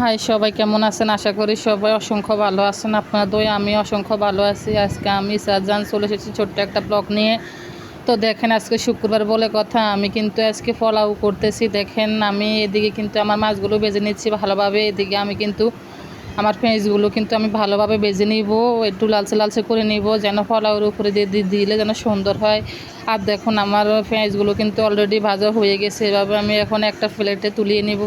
High, সবাই কেমন আছেন? আশা করি সবাই অসংখ্য ভালো আছেন। আপনার দই আমি অসংখ্য ভালো আছি। আজকে আমি সাজান চলে এসেছি ছোট্ট একটা ব্লগ নিয়ে। তো দেখেন, আজকে শুক্রবার বলে কথা, আমি কিন্তু আজকে পোলাও করতেছি। দেখেন, আমি এদিকে কিন্তু আমার মাছগুলো ভেজে নিচ্ছি ভালোভাবে। এদিকে আমি কিন্তু আমার পেঁয়াজগুলো কিন্তু আমি ভালোভাবে ভেজে নিব, একটু লালচে লালচে করে নিব, যেন পোলাওর উপরে দিলে যেন সুন্দর হয়। আর দেখুন, আমার পেঁয়াজগুলো কিন্তু অলরেডি ভাজা হয়ে গেছে। এভাবে আমি এখন একটা প্লেটে তুলিয়ে নিব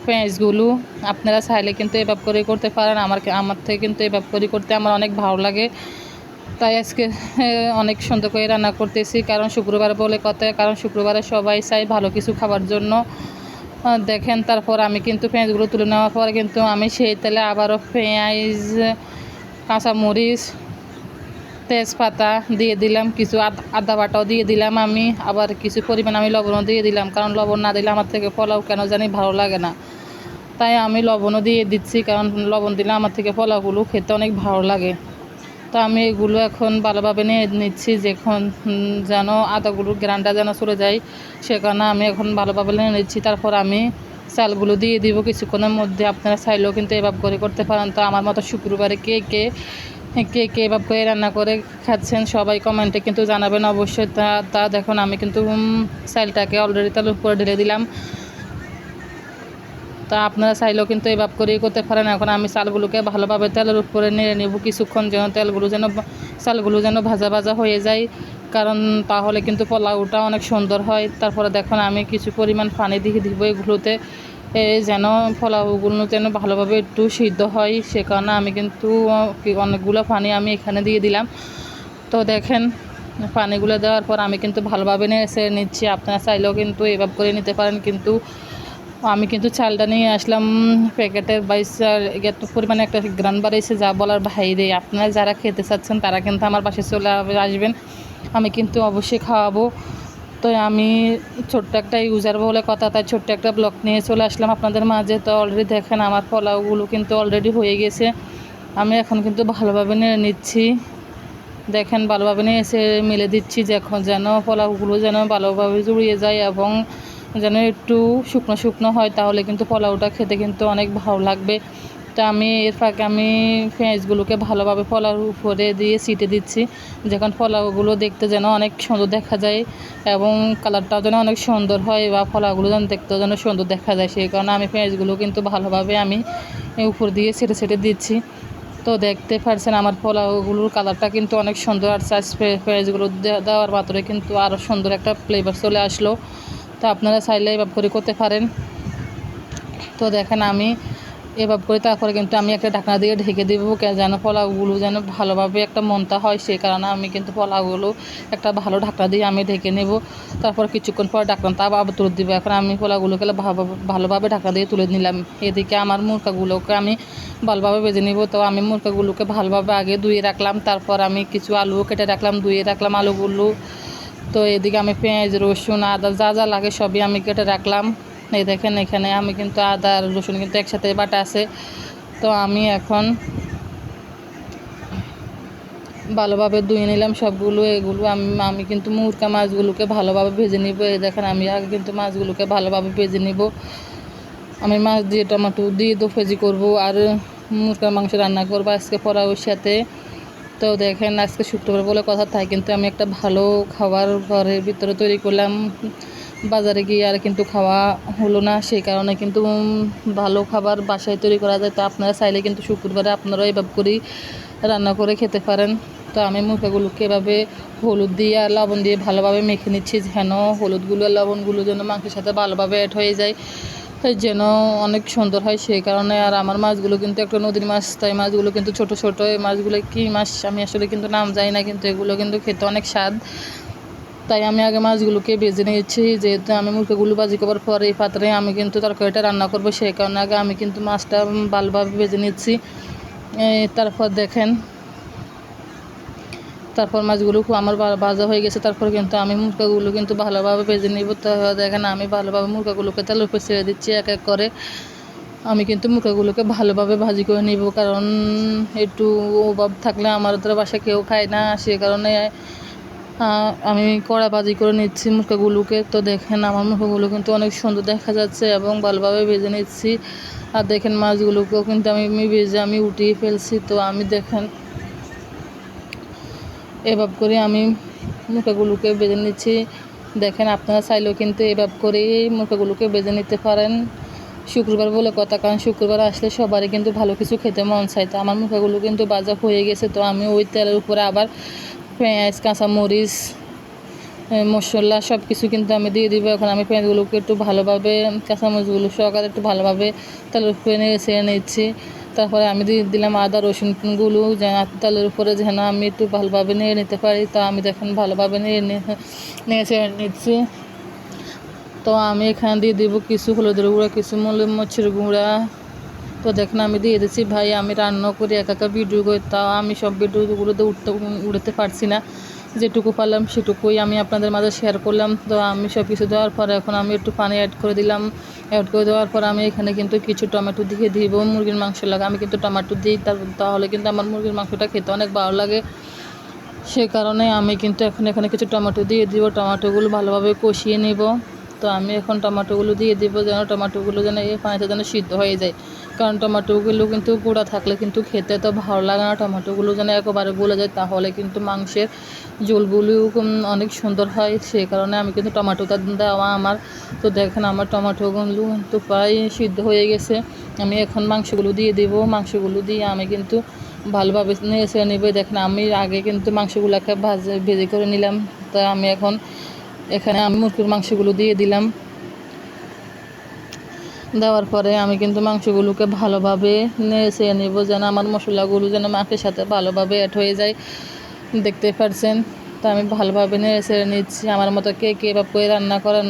পেঁয়াজগুলো। আপনারা চাইলে কিন্তু এভাবে করে করতে পারেন। আমার থেকে কিন্তু এভাবে করে করতে আমার অনেক ভালো লাগে। তাই আজকে অনেক সুন্দর করে রান্না করতেছি, কারণ শুক্রবার বলে কথা, কারণ শুক্রবারে সবাই চাই ভালো কিছু খাবার জন্য। দেখেন, তারপর আমি কিন্তু পেঁয়াজগুলো তুলে নেওয়ার পর কিন্তু আমি সেই তেলে আবারও পেঁয়াজ, কাঁচামরিচ, তেজপাতা দিয়ে দিলাম, কিছু আদা বাটাও দিয়ে দিলাম। আমি আবার কিছু পরিমাণ আমি লবণও দিয়ে দিলাম, কারণ লবণ না দিলে আমার থেকে পোলাও কেন জানি ভালো লাগে না। তাই আমি লবণও দিয়ে দিচ্ছি, কারণ লবণ দিলে আমার থেকে পোলাওগুলো খেতে অনেক ভালো লাগে। তো আমি এগুলো এখন ভালোভাবে নিয়ে নিচ্ছি, যখন যেন আদাগুলো গ্রানটা যেন চলে যায়, সে কারণে আমি এখন ভালোভাবে নিয়ে নিচ্ছি। তারপর আমি চালগুলো দিয়ে দিব কিছুক্ষণের মধ্যে। আপনারা চাইলেও কিন্তু এভাবে করে করতে পারেন। তো আমার মতো শুক্রবারে কে কে কে কে এভাবে করে রান্না করে খাচ্ছেন সবাই কমেন্টে কিন্তু জানাবেন অবশ্যই। তা দেখুন, আমি কিন্তু চালটাকে অলরেডি তার উপরে ঢেলে দিলাম। তা আপনারা চাইলেও কিন্তু এভাবে করেই করতে পারেন। এখন আমি চালগুলোকে ভালোভাবে তেলের উপরে নেড়ে নেব কিছুক্ষণ, যেন চালগুলো যেন ভাজা ভাজা হয়ে যায়, কারণ তাহলে কিন্তু পোলাওটা অনেক সুন্দর হয়। তারপরে দেখুন, আমি কিছু পরিমাণ পানি দিয়ে দিব এগুলোতে, যেন পোলাওগুলো যেন ভালোভাবে একটু সিদ্ধ হয়, সে কারণে আমি কিন্তু অনেকগুলো পানি আমি এখানে দিয়ে দিলাম। তো দেখেন, পানিগুলো দেওয়ার পর আমি কিন্তু ভালোভাবে নেড়ে নিচ্ছি। আপনারা চাইলেও কিন্তু এভাবে করে নিতে পারেন, কিন্তু আমি কিন্তু চালটা নিয়ে আসলাম প্যাকেটের 22 এত পরিমাণে একটা গ্রান বাড়িয়েছে যা বলার বাইরে। আপনারা যারা খেতে চাচ্ছেন তারা কিন্তু আমার বাসায় চলে আসবেন, আমি কিন্তু অবশ্যই খাওয়াবো। তো আমি ছোট্ট একটা ইউজার বলে কথা, তাই ছোট্ট একটা ব্লগ নিয়ে চলে আসলাম আপনাদের মাঝে। তো অলরেডি দেখেন, আমার পোলাওগুলো কিন্তু অলরেডি হয়ে গেছে। আমি এখন কিন্তু ভালোভাবে নিয়ে নিচ্ছি। দেখেন, ভালোভাবে নিয়ে এসে মিলে দিচ্ছি, যেন পোলাওগুলো যেন ভালোভাবে জুড়িয়ে যায় এবং যেন একটু শুকনো শুকনো হয়, তাহলে কিন্তু পোলাওটা খেতে কিন্তু অনেক ভালো লাগবে। তো আমি এর ফাঁকে আমি পেঁয়াজগুলোকে ভালোভাবে পোলাওর উপরে দিয়ে ছিটে দিচ্ছি, যখন পোলাওগুলো দেখতে যেন অনেক সুন্দর দেখা যায় এবং কালারটাও যেন অনেক সুন্দর হয়, বা পোলাওগুলো যেন দেখতেও যেন সুন্দর দেখা যায়, সেই কারণে আমি পেঁয়াজগুলো কিন্তু ভালোভাবে আমি উপর দিয়ে ছেটে ছেটে দিচ্ছি। তো দেখতে পাচ্ছেন, আমার পোলাওগুলোর কালারটা কিন্তু অনেক সুন্দর আসছে। পেঁয়াজগুলো দেওয়ার মাত্রই কিন্তু আরও সুন্দর একটা ফ্লেভার চলে আসলো। তো আপনারা চাইলে এভাবে করে করতে পারেন। তো দেখেন, আমি এভাবে করে তারপরে কিন্তু আমি একটা ঢাকনা দিয়ে ঢেকে দেবো, যেন পোলাওগুলো যেন ভালোভাবে একটা মনতা হয়, সেই কারণে আমি কিন্তু পোলাওগুলো একটা ভালো ঢাকনা দিয়ে আমি ঢেকে নেব। তারপর কিছুক্ষণ পর ঢাকনাটা আবার তুলে দেবো। এখন আমি পোলাওগুলোকে ভালোভাবে ঢাকনা দিয়ে তুলে নিলাম। এদিকে আমার মুরগাগুলোকে আমি ভালোভাবে ভেজে নেব। তো আমি মুরগাগুলোকে ভালোভাবে আগে ধুয়ে রাখলাম, তারপর আমি কিছু আলুও কেটে রাখলাম, ধুয়ে রাখলাম আলুগুলো। তো এদিকে আমি পেঁয়াজ, রসুন, আদা যা যা লাগে সবই আমি কেটে রাখলাম। এই দেখেন, এখানে আমি কিন্তু আদা আর রসুন কিন্তু একসাথে বাটা আছে। তো আমি এখন ভালোভাবে ধুয়ে নিলাম সবগুলো। এগুলো আমি কিন্তু মুরগা মাছগুলোকে ভালোভাবে ভেজে নিব। এই দেখেন, আমি আগে কিন্তু মাছগুলোকে ভালোভাবে ভেজে নিব। আমি মাছ দিয়ে টমেটো দিয়ে দো ভেজি করবো, আর মুরগার মাংস রান্না করবো আজকে পোলাওর সাথে। তো দেখেন, আজকে শুক্রবার বলে কথা, তাই কিন্তু আমি একটা ভালো খাবার ঘরের ভিতরে তৈরি করলাম। বাজারে গিয়ে আর কিন্তু খাওয়া হলো না, সেই কারণে কিন্তু ভালো খাবার বাসায় তৈরি করা যায়। তো আপনারা চাইলে কিন্তু শুক্রবারে আপনারাও এভাবে করেই রান্না করে খেতে পারেন। তো আমি মুরগাগুলোকে এভাবে হলুদ দিয়ে আর লবণ দিয়ে ভালোভাবে মেখে নিচ্ছি, যেন হলুদগুলো আর লবণগুলো যেন মাংসের সাথে ভালোভাবে অ্যাড হয়ে যায়, যেন অনেক সুন্দর হয়, সেই কারণে। আর আমার মাছগুলো কিন্তু একটা নদীর মাছ, তাই মাছগুলো কিন্তু ছোট ছোট। এই মাছগুলো কী মাছ আমি আসলে কিন্তু নাম জানি না, কিন্তু এগুলো কিন্তু খেতে অনেক স্বাদ। তাই আমি আগে মাছগুলোকে ভেজে নিয়েছি, যেহেতু আমি মুরগিগুলো ভাজি করার পরে এই পাত্রে আমি কিন্তু তরকারিটা রান্না করবো, সেই কারণে আগে আমি কিন্তু মাছটা ভালোভাবে ভেজে নিচ্ছি। তারপর দেখেন, তারপর মাছগুলো আমার ভাজা হয়ে গেছে। তারপর কিন্তু আমি মুরগাগুলো কিন্তু ভালোভাবে ভেজে নিব। তো দেখেন, আমি ভালোভাবে মুরগাগুলোকে তেলের উপর ছেড়ে দিচ্ছি এক এক করে। আমি কিন্তু মুরগাগুলোকে ভালোভাবে ভাজি করে নিব, কারণ একটু অভাব থাকলে আমাদের বাসায় কেউ খায় না, সে কারণে আমি কড়া ভাজি করে নিচ্ছি মুরগাগুলোকে। তো দেখেন, আমার মুরগাগুলো কিন্তু অনেক সুন্দর দেখা যাচ্ছে এবং ভালোভাবে ভেজে নিচ্ছি। আর দেখেন মাছগুলোকেও কিন্তু আমি ভেজে আমি উঠিয়ে ফেলছি। তো আমি দেখেন এভাবে করে আমি মুরগাগুলোকে ভেজে নিচ্ছি। দেখেন আপনারা চাইলেও কিন্তু এভাবে করেই মুরগাগুলোকে ভেজে নিতে পারেন। শুক্রবার বলে কথা, কারণ শুক্রবার আসলে সবারই কিন্তু ভালো কিছু খেতে মন চায়। তো আমার মুরগাগুলো কিন্তু ভাজা হয়ে গেছে। তো আমি ওই তেলের উপরে আবার পেঁয়াজ, কাঁচামরিচ, মশলা সব কিছু কিন্তু আমি দিয়ে দিব। এখন আমি পেঁয়াজগুলোকে একটু ভালোভাবে কাঁচামরিচগুলো সহকারে একটু ভালোভাবে তেলের উপরে নেড়ে নিচ্ছি। তারপরে আমি দিয়ে দিলাম আদা রসুনগুলো, যেন তেলের উপরে যেন আমি একটু ভালোভাবে নেড়ে নিতে পারি। তো আমি দেখেন ভালোভাবে নেড়ে নিচ্ছি। তো আমি এখানে দিয়ে দিব কিছু হলুদের গুঁড়া, কিছু মরিচের গুঁড়া। তো দেখেন আমি দিয়ে দিচ্ছি। ভাই আমি রান্না করি একা ভিডিও করি, তাও আমি সব ভিডিওগুলোতে উঠতে পারছি না। যেটুকু পারলাম সেটুকুই আমি আপনাদের মাঝে শেয়ার করলাম। তো আমি সব কিছু দেওয়ার পরে এখন আমি একটু পানি অ্যাড করে দিলাম। অ্যাড করে দেওয়ার পর আমি এখানে কিন্তু কিছু টমেটো দিয়ে দিব। মুরগির মাংস লাগে আমি কিন্তু টমেটো দিই, তাহলে কিন্তু আমার মুরগির মাংসটা খেতে অনেক ভালো লাগে। সে কারণে আমি কিন্তু এখানে কিছু টমেটো দিয়ে দিব। টমেটোগুলো ভালোভাবে কষিয়ে নেব। তো আমি এখন টমেটোগুলো দিয়ে দিব, যেন টমেটোগুলো যেন এই পানিতে যেন সিদ্ধ হয়ে যায়। কারণ টমেটোগুলো কিন্তু গুঁড়া থাকলে কিন্তু খেতে তো ভালো লাগে না। টমেটোগুলো যেন একেবারে গলে যায়, তাহলে কিন্তু মাংসের ঝোলগুলো অনেক সুন্দর হয়। সেই কারণে আমি কিন্তু টমেটোটা দেওয়া আমার। তো দেখেন আমার টমেটোগুলো কিন্তু প্রায় সিদ্ধ হয়ে গেছে। আমি এখন মাংসগুলো দিয়ে দেব। মাংসগুলো দিয়ে আমি কিন্তু ভালোভাবে নেড়ে নেবে। দেখেন আমি আগে কিন্তু মাংসগুলোকে ভেজে করে নিলাম। তা আমি এখানে আমি মুরগির মাংসগুলো দিয়ে দিলাম। দেওয়ার পরে আমি কিন্তু মাংসগুলোকে ভালোভাবে নেড়ে নেব, যেন আমার মশলাগুলো যেন মাংসের সাথে ভালোভাবে অ্যাড হয়ে যায়। দেখতে পাচ্ছেন। তো আমি ভালোভাবে নেড়ে নিচ্ছি। আমার মতো কে এভাবে করে রান্না করেন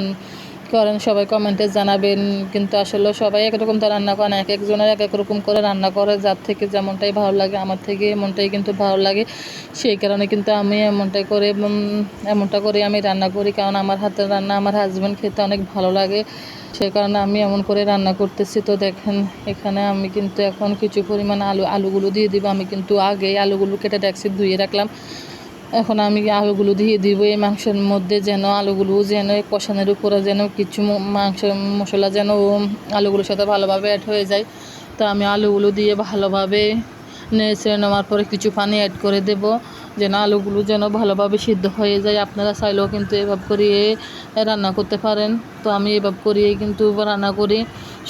সবাই কমেন্টে জানাবেন। কিন্তু আসলে সবাই একরকম তো রান্না করে না, এক একজনের এক এক রকম করে রান্না করে, যার থেকে যেমনটাই ভালো লাগে। আমার থেকে এমনটাই কিন্তু ভালো লাগে। সেই কারণে কিন্তু আমি এমনটা করে আমি রান্না করি, কারণ আমার হাতের রান্না আমার হাজব্যান্ড খেতে অনেক ভালো লাগে। সেই কারণে আমি এমন করে রান্না করতেছি। তো দেখেন এখানে আমি কিন্তু এখন কিছু পরিমাণ আলুগুলো দিয়ে দিব। আমি কিন্তু আগেই আলুগুলো কেটে রাখছি, ধুয়ে রাখলাম। এখন আমি আলুগুলো দিয়ে দিব এই মাংসের মধ্যে, যেন আলুগুলো যেন কষানোর উপরে যেন কিছু মাংস মশলা যেন আলুগুলোর সাথে ভালোভাবে অ্যাড হয়ে যায়। তো আমি আলুগুলো দিয়ে ভালোভাবে নেড়ে নেওয়ার পরে কিছু পানি অ্যাড করে দেব, যেন আলুগুলো যেন ভালোভাবে সিদ্ধ হয়ে যায়। আপনারা চাইলেও কিন্তু এভাবে করিয়ে রান্না করতে পারেন। তো আমি এভাবে করিয়েই কিন্তু রান্না করি।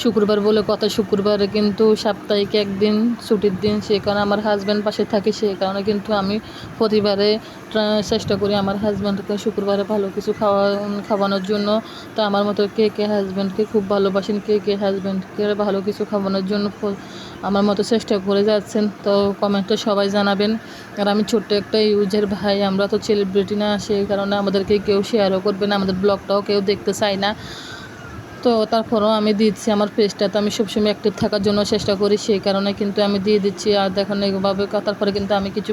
শুক্রবার বলে কথা, শুক্রবারে কিন্তু সাপ্তাহিক একদিন ছুটির দিন, সেই কারণে আমার হাজব্যান্ড পাশে থাকে। সেই কারণে কিন্তু আমি প্রতিবারে চেষ্টা করি আমার হাজব্যান্ডকে শুক্রবারে ভালো কিছু খাওয়ানোর জন্য। তো আমার মতো কে হাজব্যান্ডকে খুব ভালোবাসেন, কে হাজব্যান্ডকে ভালো কিছু খাওয়ানোর জন্য আমার মতো চেষ্টা করে যাচ্ছেন। তো কমেন্টে সবাই জানাবেন। আর আমি ছোট্ট একটা ইউজার ভাই, আমরা তো সেলিব্রিটি না, সেই কারণে আমাদেরকে কেউ শেয়ারও করবে না, আমাদের ব্লগটাও কেউ দেখতে চায় না। তো তারপরেও আমি দিচ্ছি, আমার পেজটাতে আমি সবসময় অ্যাক্টিভ থাকার জন্য চেষ্টা করি, সেই কারণে কিন্তু আমি দিয়ে দিচ্ছি। আর দেখুন এইভাবে তারপরে কিন্তু আমি কিছু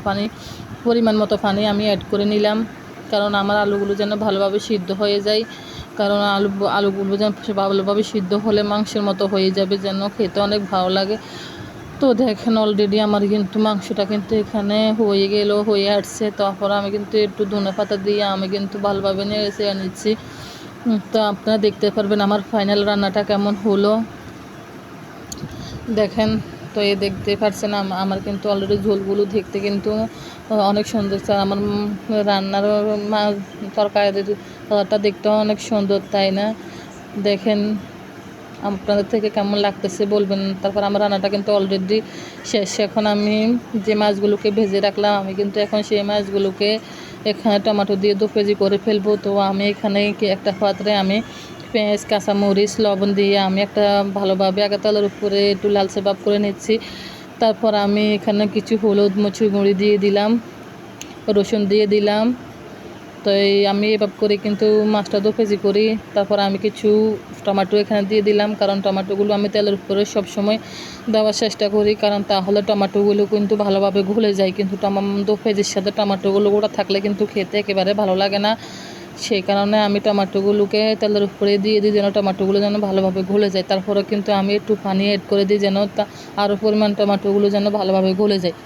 পরিমাণ মতো পানি আমি অ্যাড করে নিলাম, কারণ আমার আলুগুলো যেন ভালোভাবে সিদ্ধ হয়ে যায়। কারণ আলুগুলো যেন ভালোভাবে সিদ্ধ হলে মাংসের মতো হয়ে যাবে, যেন খেতে অনেক ভালো লাগে। তো দেখেন অলরেডি আমার কিন্তু মাংসটা কিন্তু এখানে হয়ে আসছে। তারপর আমি কিন্তু একটু ধনেপাতা দিয়ে আমি কিন্তু ভালোভাবে নেড়ে নিচ্ছি। তো আপনারা দেখতে পারবেন আমার ফাইনাল রান্নাটা কেমন হলো। দেখেন, তো এই দেখতে পাচ্ছেন আমার কিন্তু অলরেডি ঝোলগুলো দেখতে কিন্তু অনেক সুন্দর। আমার রান্নার তরকারিটা দেখতেও অনেক সুন্দর, তাই না? দেখেন আপনাদের থেকে কেমন লাগতেছে বলবেন। তারপর আমার রান্নাটা কিন্তু অলরেডি শেষ। এখন আমি যে মাছগুলোকে ভেজে রাখলাম, আমি কিন্তু এখন সেই মাছগুলোকে এখানে টমেটো দিয়ে 2 কেজি করে ফেলবো। তো আমি এখানে একটা পাত্রে আমি পেঁয়াজ, কাঁচামরিচ, লবণ দিয়ে আমি একটা ভালোভাবে আগে তেলের উপরে একটু লালচে ভাব করে নিচ্ছি। তারপর আমি এখানে কিছু হলুদ, মরিচের গুঁড়ি দিয়ে দিলাম, রসুন দিয়ে দিলাম। তো আমি এভাবে করে কিন্তু মাছটা 2 কেজি করি। তারপর আমি কিছু টমেটো এখানে দিয়ে দিলাম, কারণ টমেটোগুলো আমি তেলের উপরে সবসময় দেওয়ার চেষ্টা করি, কারণ তাহলে টমেটোগুলো কিন্তু ভালোভাবে ঘুলে যায়। কিন্তু 2 কেজির সাথে টমেটোগুলো গোটা থাকলে কিন্তু খেতে একেবারে ভালো লাগে না। সেই কারণে আমি টমেটোগুলোকে তেলের উপরে দিয়ে দিই, যেন টমেটোগুলো যেন ভালোভাবে ঘুলে যায়। তারপরে কিন্তু আমি একটু পানি অ্যাড করে দিই, যেন আরও পরিমাণ টমেটোগুলো যেন ভালোভাবে ঘুলে যায়।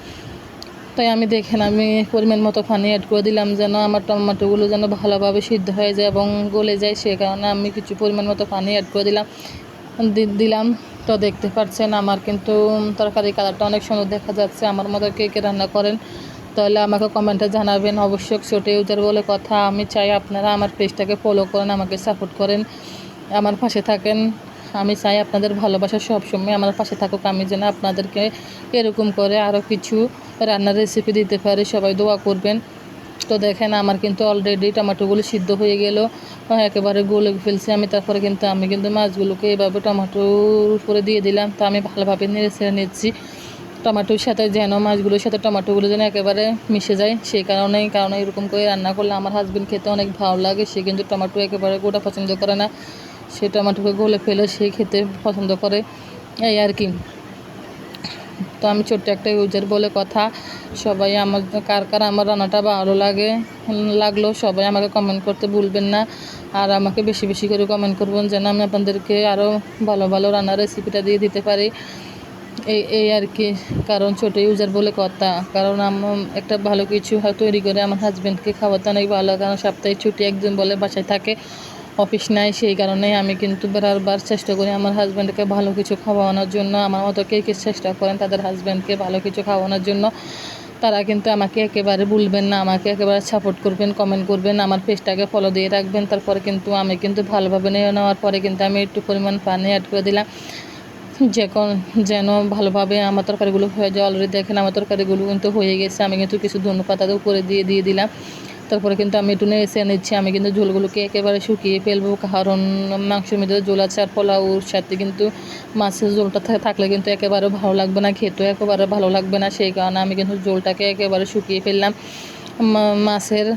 তাই আমি দেখেন আমি পরিমাণ মতো পানি অ্যাড করে দিলাম, যেন আমার টমেটোগুলো যেন ভালোভাবে সিদ্ধ হয়ে যায় এবং গলে যায়। সেই কারণে আমি কিছু পরিমাণ মতো পানি অ্যাড করে দিলাম। তো দেখতে পাচ্ছেন আমার কিন্তু তরকারি কালারটা অনেক সুন্দর দেখা যাচ্ছে। আমার মতো কে কে রান্না করেন তাহলে আমাকে কমেন্টে জানাবেন। অবশ্যই ছোট ইউজার বলে কথা, আমি চাই আপনারা আমার পেজটাকে ফলো করেন, আমাকে সাপোর্ট করেন, আমার পাশে থাকেন। আমি চাই আপনাদের ভালোবাসা সবসময় আমার পাশে থাকুক, আমি যেন আপনাদেরকে এরকম করে আরও কিছু রান্নার রেসিপি দিতে পারি। সবাই দোয়া করবেন। তো দেখেন আমার কিন্তু অলরেডি টমেটোগুলো সিদ্ধ হয়ে গেল, একেবারে গলে ফেলছি আমি। তারপরে কিন্তু আমি কিন্তু মাছগুলোকে এভাবে টমেটোর উপরে দিয়ে দিলাম। তো আমি ভালোভাবে নেড়ে ছেড়ে নিচ্ছি টমেটোর সাথে, যেন মাছগুলোর সাথে টমেটোগুলো যেন একেবারে মিশে যায়। সেই কারণে এরকম করে রান্না করলে আমার হাজবেন্ড খেতে অনেক ভালো লাগে। সে কিন্তু টমেটো একেবারে গোটা পছন্দ করে না, সে টমেটোকে গলে ফেলে সে খেতে পছন্দ করে, এই আর কি। তো আমি ছোট্ট একটা ইউজার বলে কথা, সবাই আমার কার কার আমার রান্নাটা ভালো লাগলো সবাই আমাকে কমেন্ট করতে ভুলবেন না। আর আমাকে বেশি বেশি করে কমেন্ট করবেন যেন আমি আপনাদেরকে আরও ভালো ভালো রান্নার রেসিপিটা দিয়ে দিতে পারি, এই আর কি। কারণ ছোটো ইউজার বলে কথা, কারণ আমার একটা ভালো কিছু তৈরি করে আমার হাজব্যান্ডকে খাওয়াতে অনেক ভালো, কারণ সাপ্তাহিক ছুটি একজন বলে বাসায় থাকে, অফিস নাই। সেই কারণেই আমি কিন্তু বারবার চেষ্টা করি আমার হাজব্যান্ডকে ভালো কিছু খাওয়ানোর জন্য। আমার মতো কে কে চেষ্টা করেন তাদের হাজব্যান্ডকে ভালো কিছু খাওয়ানোর জন্য, তারা কিন্তু আমাকে একেবারে ভুলবেন না, আমাকে একেবারে সাপোর্ট করবেন, কমেন্ট করবেন, আমার পেজটাকে ফলো দিয়ে রাখবেন। তারপরে কিন্তু আমি কিন্তু ভালোভাবে নিয়ে নেওয়ার পরে কিন্তু আমি একটু পরিমাণ পানি অ্যাড করে দিলাম, যেন ভালোভাবে আমার তরকারিগুলো হয়ে যায়। অলরেডি দেখেন আমার তরকারিগুলো কিন্তু হয়ে গেছে। আমি কিন্তু কিছু ধনেপাতা উপরে দিয়ে দিলাম। তারপরে কিন্তু আমি একটু নেড়ে নিচ্ছি। আমি কিন্তু ঝোলগুলোকে একেবারে শুকিয়ে ফেলবো, কারণ মাংসের মধ্যে ঝোল আছে, আর পোলাওর সাথে কিন্তু মাছের ঝোলটা থাকলে কিন্তু একেবারে ভালো লাগবে না, খেতেও একেবারে ভালো লাগবে না। সেই কারণে আমি কিন্তু ঝোলটাকে একেবারে শুকিয়ে ফেললাম মাছের।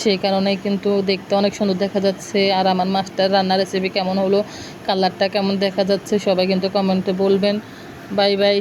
সেই কারণেই কিন্তু দেখতে অনেক সুন্দর দেখা যাচ্ছে। আর আমার মাছটার রান্নার রেসিপি কেমন হলো, কালারটা কেমন দেখা যাচ্ছে, সবাই কিন্তু কমেন্টে বলবেন। Bye bye.